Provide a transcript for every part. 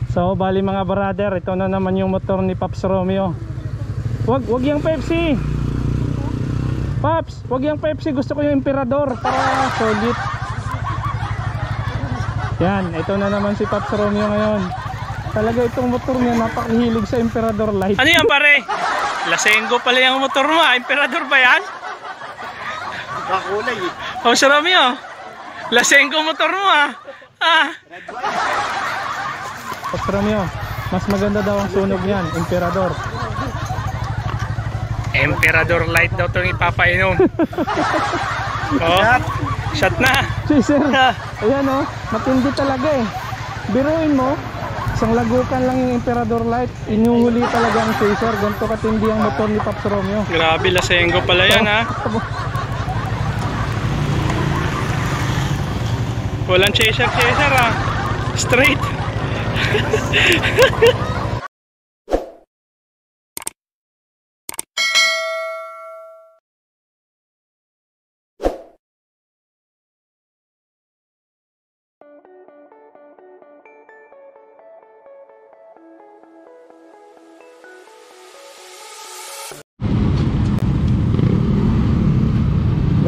So bali mga brother, ito na naman yung motor ni Pops Romeo. Wag yung Pepsi. Pops, wag yung Pepsi, gusto ko yung Emperador para solid. Yan, ito na naman si Pops Romeo ngayon. Talaga itong motor niya napakahilig sa Emperador Light. Ano yan pare? Lasengo pala yung motor mo, Emperador ba yan? Kakulay eh. Pops Romeo, Lasengo motor mo Pops Romeo, mas maganda daw ang sunog niyan, Emperador. Emperador Light daw itong ipapainom. Oh, shot na. Chaser, ayan matindi talaga eh. Biruin mo, isang lagukan lang yung Emperador Light, inuhuli talaga ang chaser. Ganito katindi ang motor ni Pops Romeo. Grabe, Lasengo pala yan Walang chaser straight.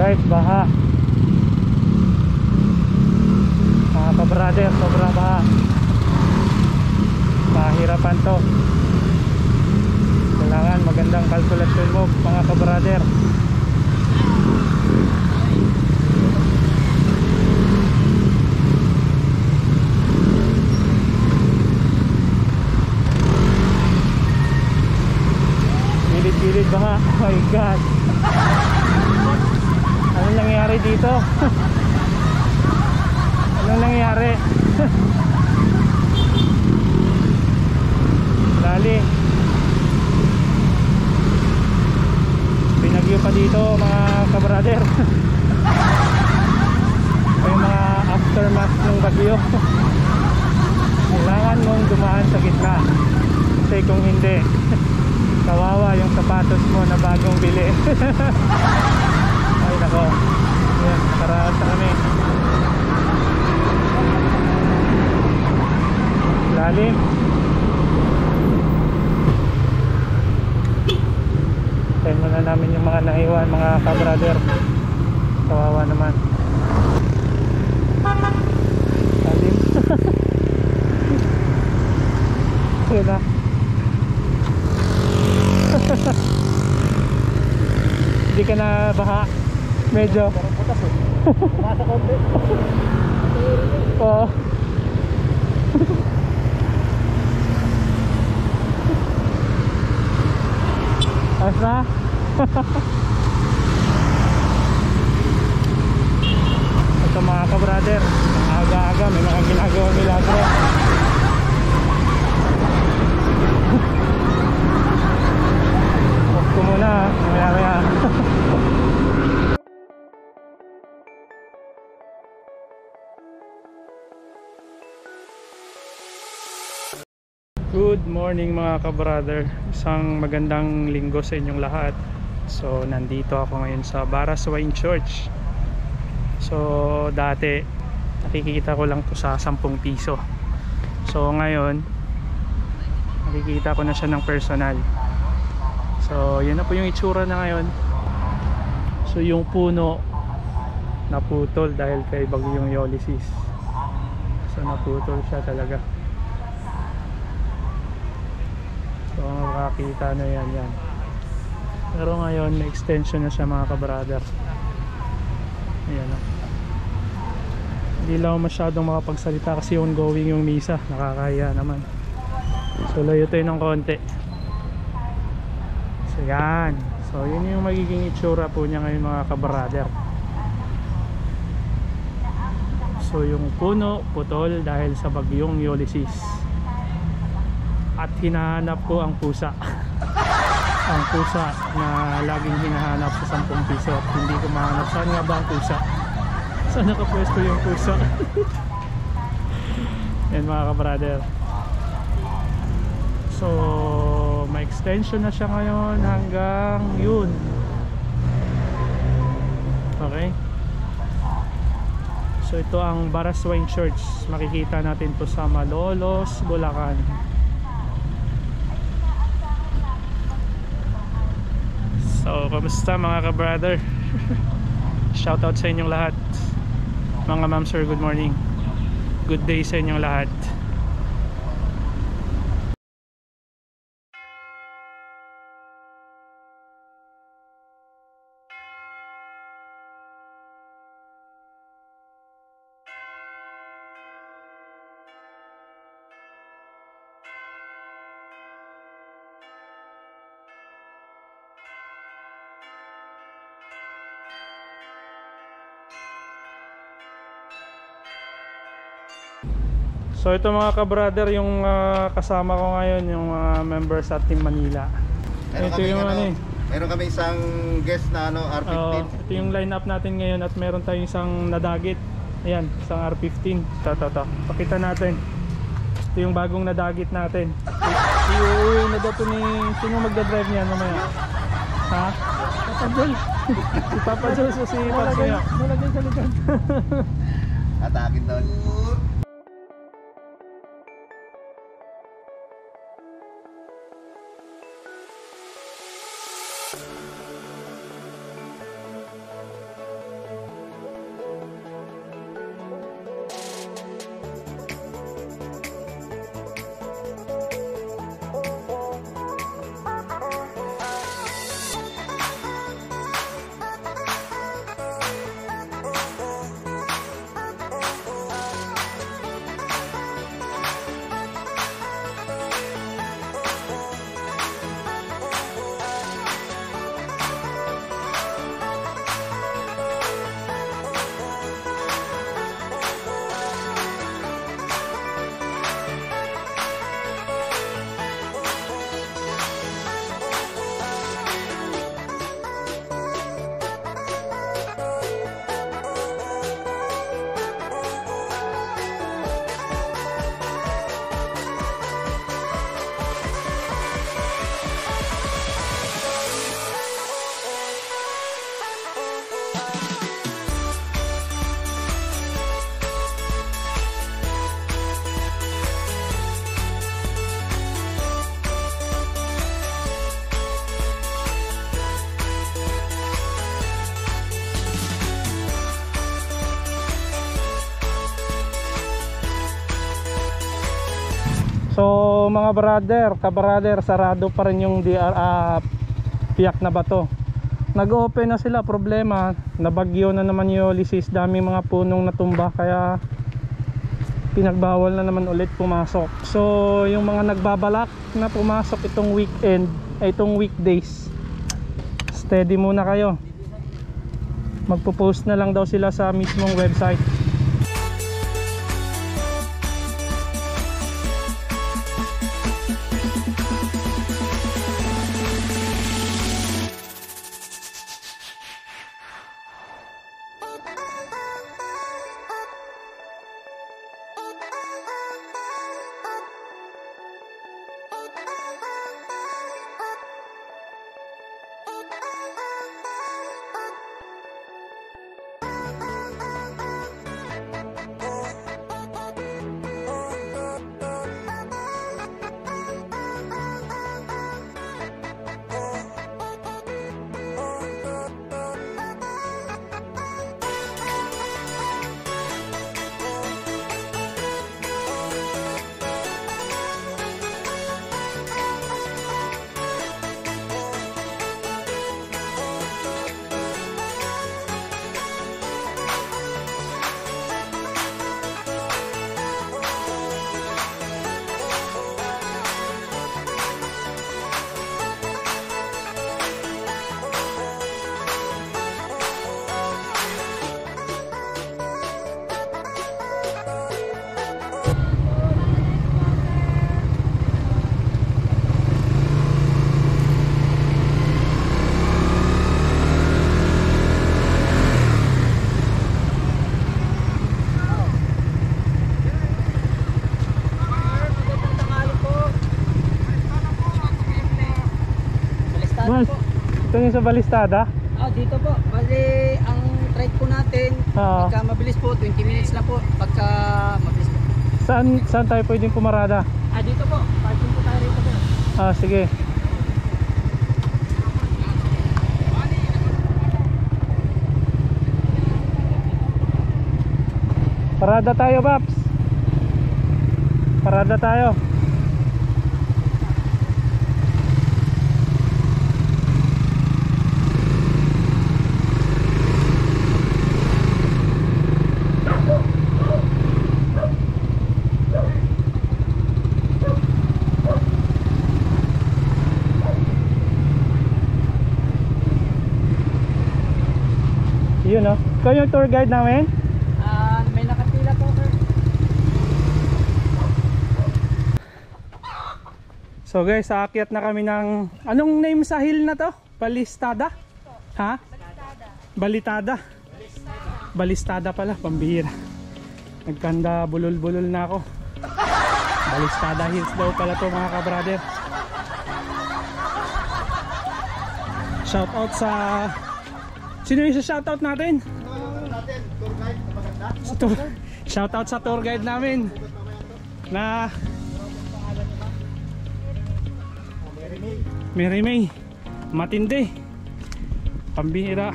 Guys, baha mga kabrother, sobrang baha. Mahirapan to. Kailangan magandang kalkulasyon mo mga kabrother. Pilit-pilit baha. Oh my god, anong nangyari dito? Anong nangyari? Dali, binagyo pa dito mga kabrader. May mga aftermath ng bagyo. Kailangan mong dumaan sa gitna, kasi kung hindi kawawa yung sapatos mo na bagong bili. Ay nako, yan, nakaraas na kami. Lalim. Tayo muna namin yung mga naiwan mga kabrother. Kawawa naman. Lalim. Yun na. Hindi ka na baha. Medyo nasa konti. Oo. Ayos na. Ito mga kabrother, aga-aga may mga ginagawang milagro. Off ko muna, maya-maya. Good morning mga kabrother, isang magandang linggo sa inyong lahat. So nandito ako ngayon sa Baras Wine Church. So dati nakikita ko lang to sa 10 piso. So ngayon nakikita ko na siya ng personal. So yun na po yung itsura na ngayon. So yung puno naputol dahil kay bagyong Ulysses. So naputol siya talaga. So makakita na yan. Pero ngayon may extension na siya mga kabrother. Ayan o. Hindi lang ako masyadong makapagsalita kasi ongoing yung misa. Nakakaya naman. So layo tayo ng konti. So yan. So yun yung magiging itsura po niya ngayon mga kabrother. So yung puno putol dahil sa bagyong Ulysses. At hinahanap ko ang pusa. Ang pusa na laging hinahanap sa 10 piso. Hindi ko mahanap. Saan nga ba ang pusa? Saan nakapwesto yung pusa? Yan mga kabrother. So may extension na siya ngayon hanggang yun. Okay. So ito ang Baraswain Church. Makikita natin to sa Malolos, Bulacan. So kamusta mga ka-brother? Shoutout sa inyong lahat. Mga ma'am sir, good morning. Good day sa inyong lahat. So ito mga ka-brother, yung kasama ko ngayon, yung members sa Team Manila. Ito yung meron kami isang guest na R15. Ito yung line-up natin ngayon at meron tayong isang nadagit. Ayan, isang R15. Ito. Pakita natin. Ito yung bagong nadagit natin. Uuwi na dato ni... Sino magdadrive niyan mamaya? Ha? Papa Joel. Si Papa Joel o si Papaya? Malagay sa likod. Atakin doon. So mga brother, ka-brother, sarado pa rin yung Piak na Bato. Nag-open na sila, problema, nabagyo na naman yung Ulysses, daming mga punong natumba kaya pinagbawal na naman ulit pumasok. So yung mga nagbabalak na pumasok itong weekend, itong weekdays, steady muna kayo. Magpo-post na lang daw sila sa mismong website. Ito yung sa Balistada? Dito po. Bali, ang ride po natin, Ah. pagka mabilis po, 20 minutes na po. Pagka mabilis po. Saan tayo pwedeng pumarada? Dito po. Parking po tayo rito po. Sige. Parada tayo, Paps. Parada tayo. Yun, no? Ikaw yung tour guide namin? May nakapila po, sir. So guys, aakyat na kami ng... Anong name sa hill na to? Balistada? Ha? Balitada. Balistada pala, pambihira. Nagkanda bulol-bulol na ako. Balistada Hills daw pala to, mga ka-brother. Shout out sa... Sino yung shoutout natin? natin, tour guide na maganda. Shout out sa tour guide namin na Mary May. Matindi. Pambihira.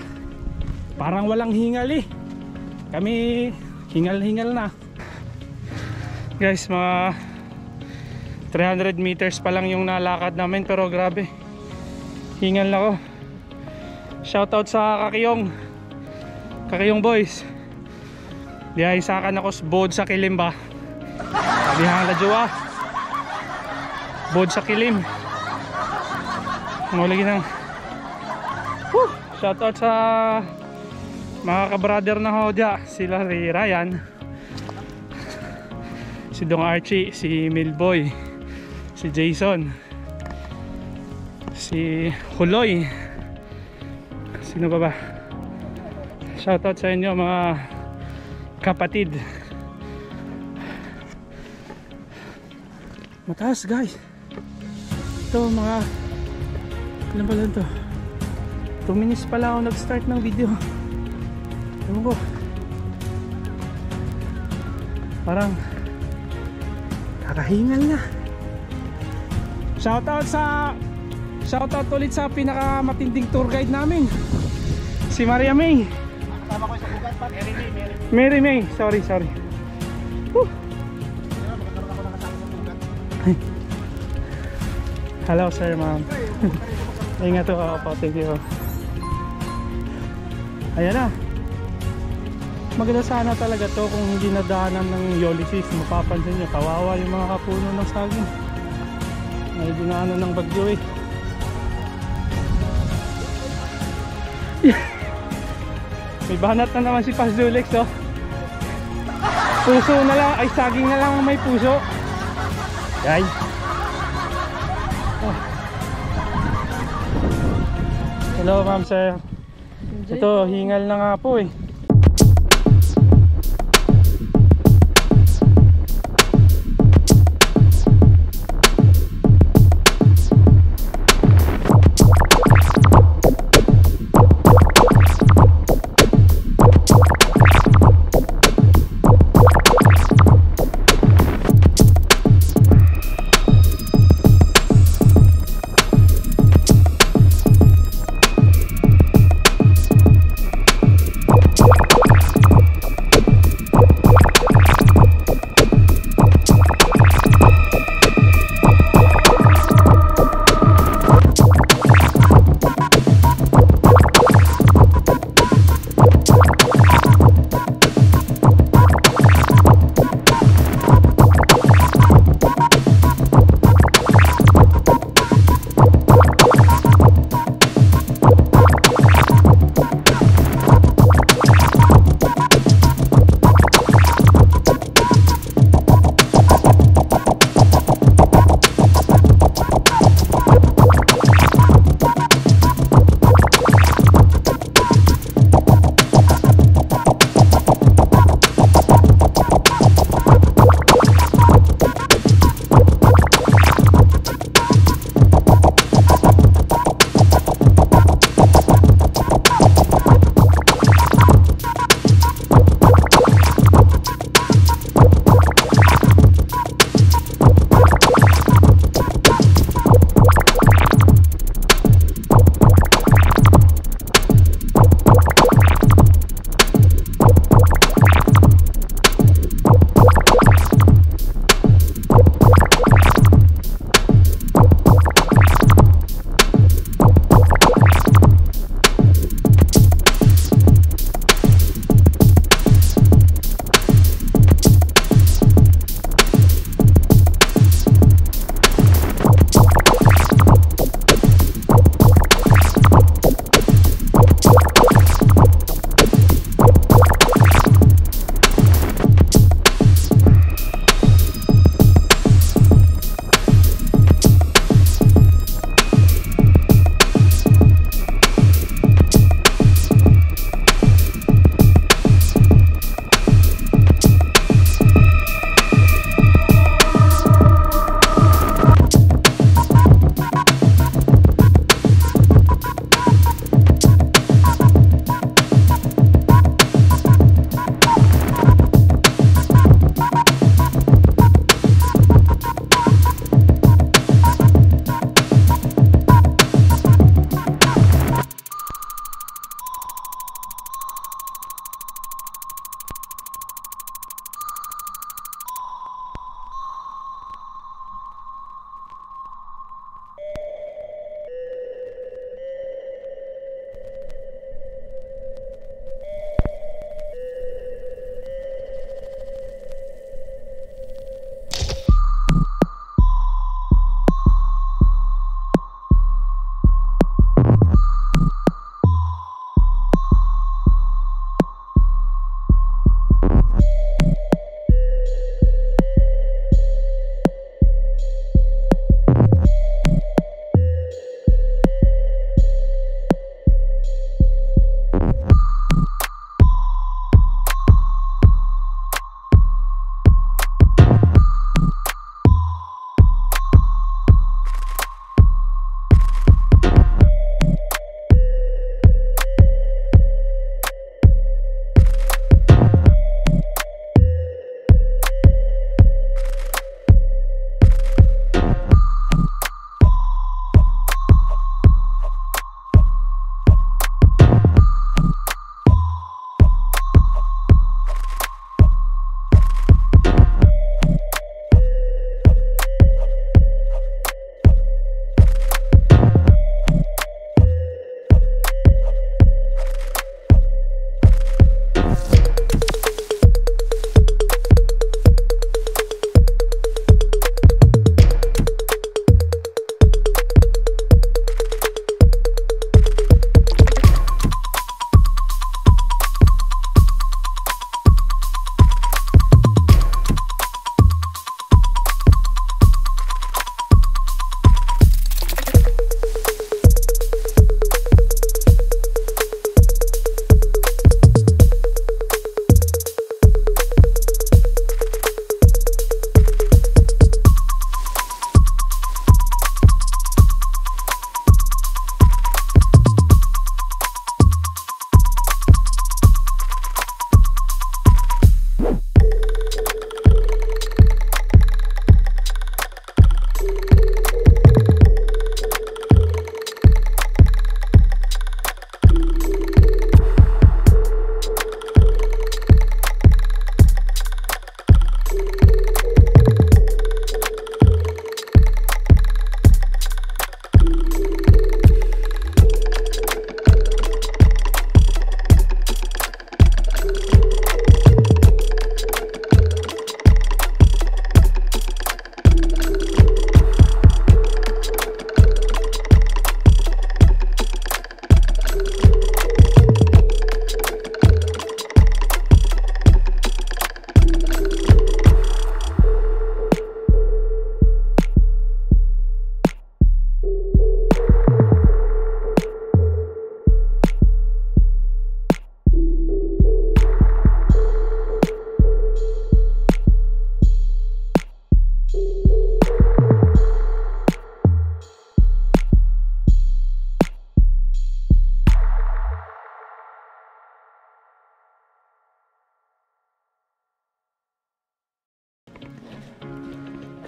Parang walang hingal eh. Kami hingal-hingal na. Guys, mga 300 meters pa lang yung nalakad namin, pero grabe. Hingal na ako. Shoutout sa Kakiyong boys. Dihay sakan ako bod sa kilim ba. Sabihan na jowa. Bod sa kilim. Nguligi ng shoutout sa mga ka-brother na hodya. Sila Ryan, si Dong Archie, si Milboy, si Jason, si Huloy. Sino ba? Shoutout sa inyo mga kapatid. Mataas guys. Ito mga ilan ba lang to? 2 minutes pala ako nag-start ng video. Ewan ko. Parang kakahingal na. Shoutout ulit sa pinakamatinding tour guide namin, si Maria May. Kasama ko sa bugat pa. Mary May, sorry. Woo. Magkakaroon ako ng kasama sa bugat. Hello sir, ma'am. Ingat po, thank you. Ayan na. Maganda sana talaga to kung hindi nadaanan ng Ulysses. Mapapansin nyo, kawawa yung mga kapuno ng saging. May dinaanan ng bagyo eh. May banat na naman si Paz Dulex, oh. Puso na lang, ay saging na lang ang may puso. Guys. Oh. Hello ma'am sir. Ito, hingal na nga po eh.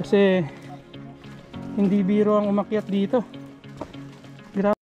kasi hindi biro ang umakyat dito. Grabe.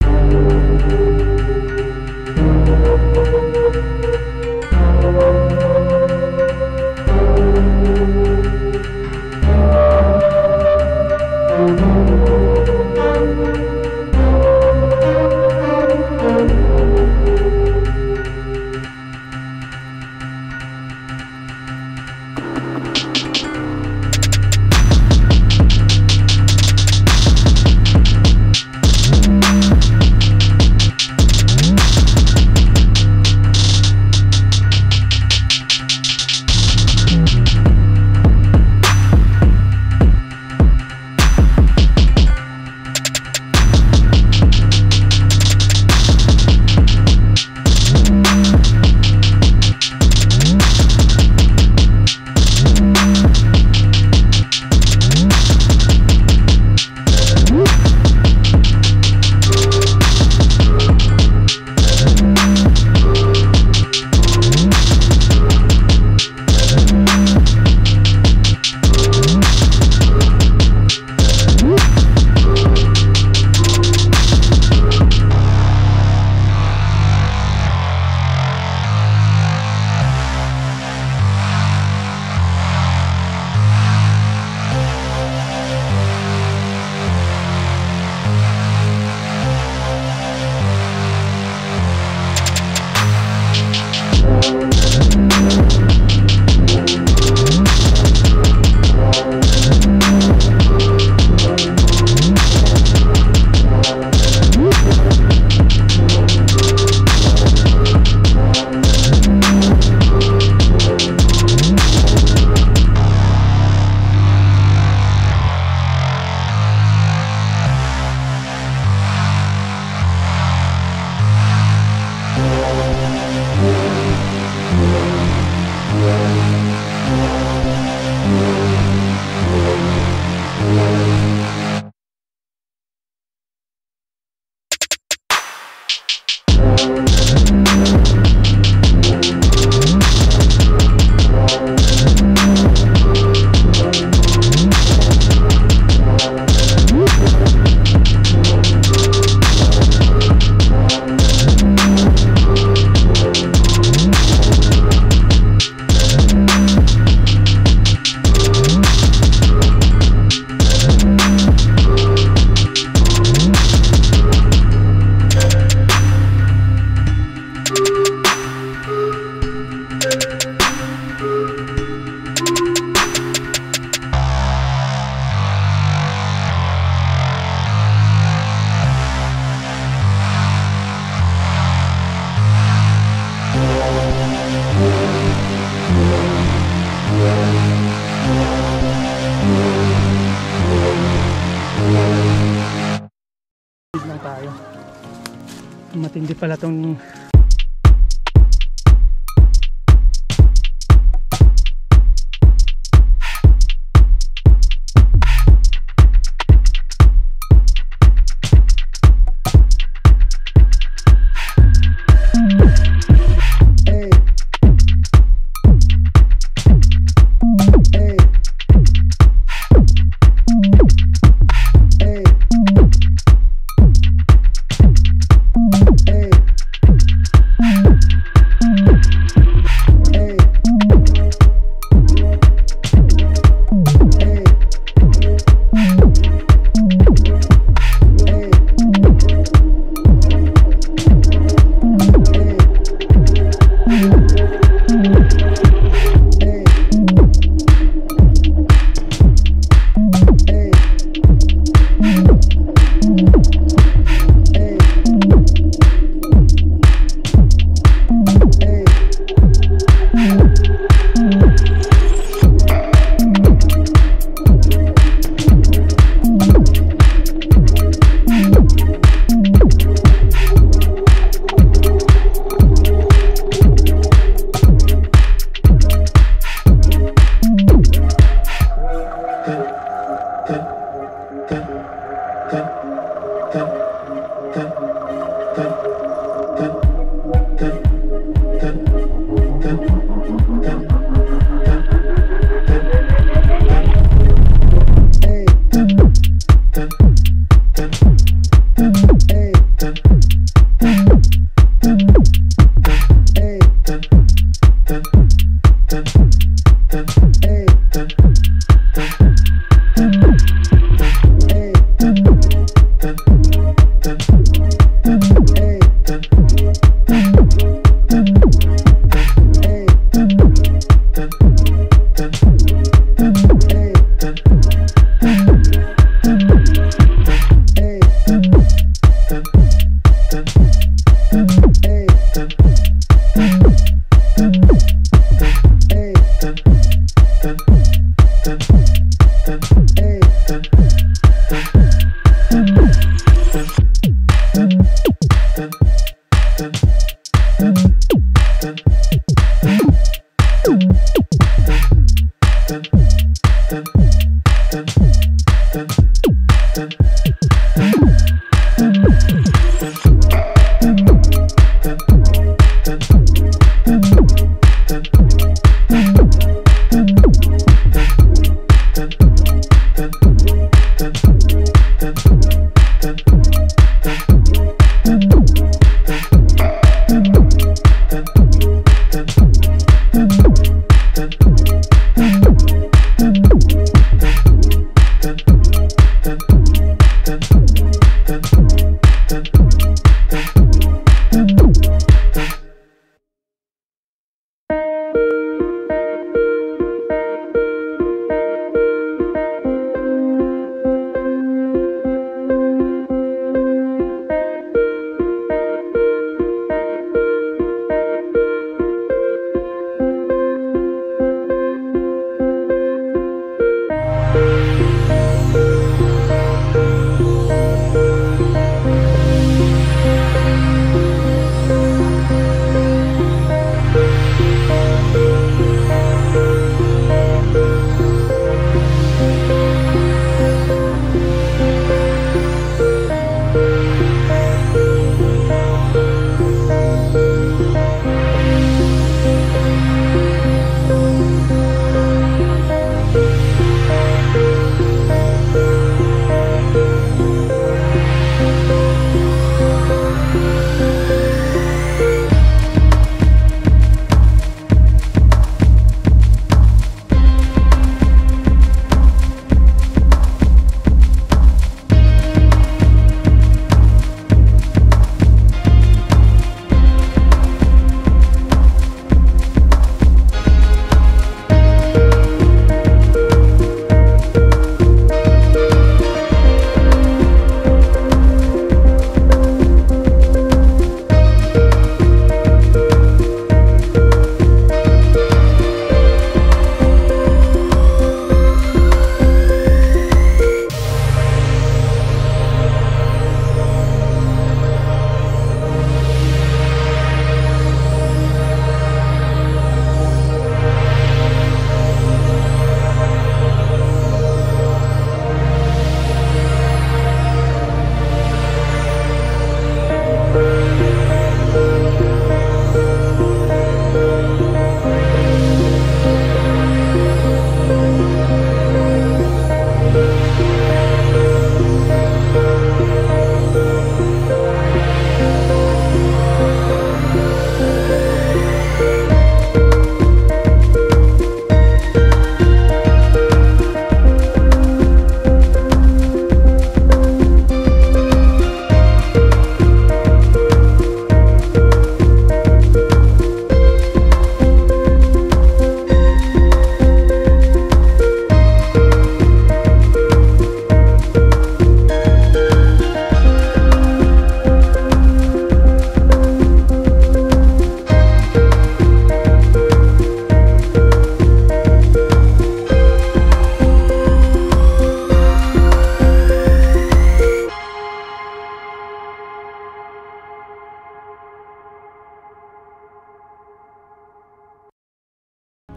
Lang tayo. Matindi pala tong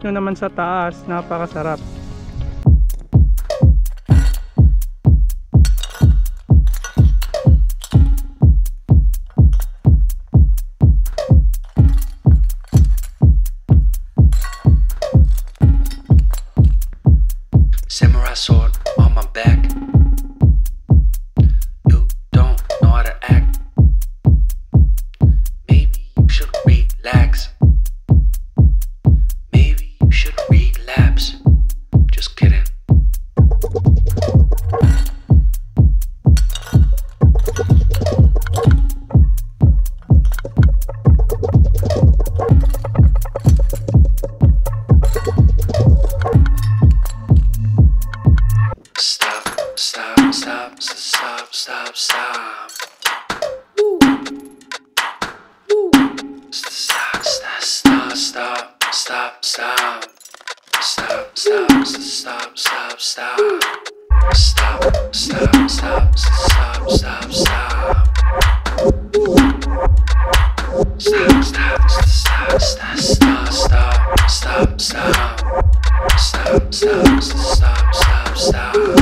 nyo naman sa taas, napakasarap. Samurai sword on my back. You don't know how to act. Maybe you should relax. Maybe you should relapse. Just kidding. Stop, stop, stop, stop, stop, stop. Stop, stop, stop, stop, stop, stop. Stop, stop, stop, stop, stop. Stop, stop, stop, stop, stop, stop. Stop, stop, stop, stop, stop, stop, stop, stop. Stop, stop, stop, stop, stop.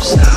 Stop.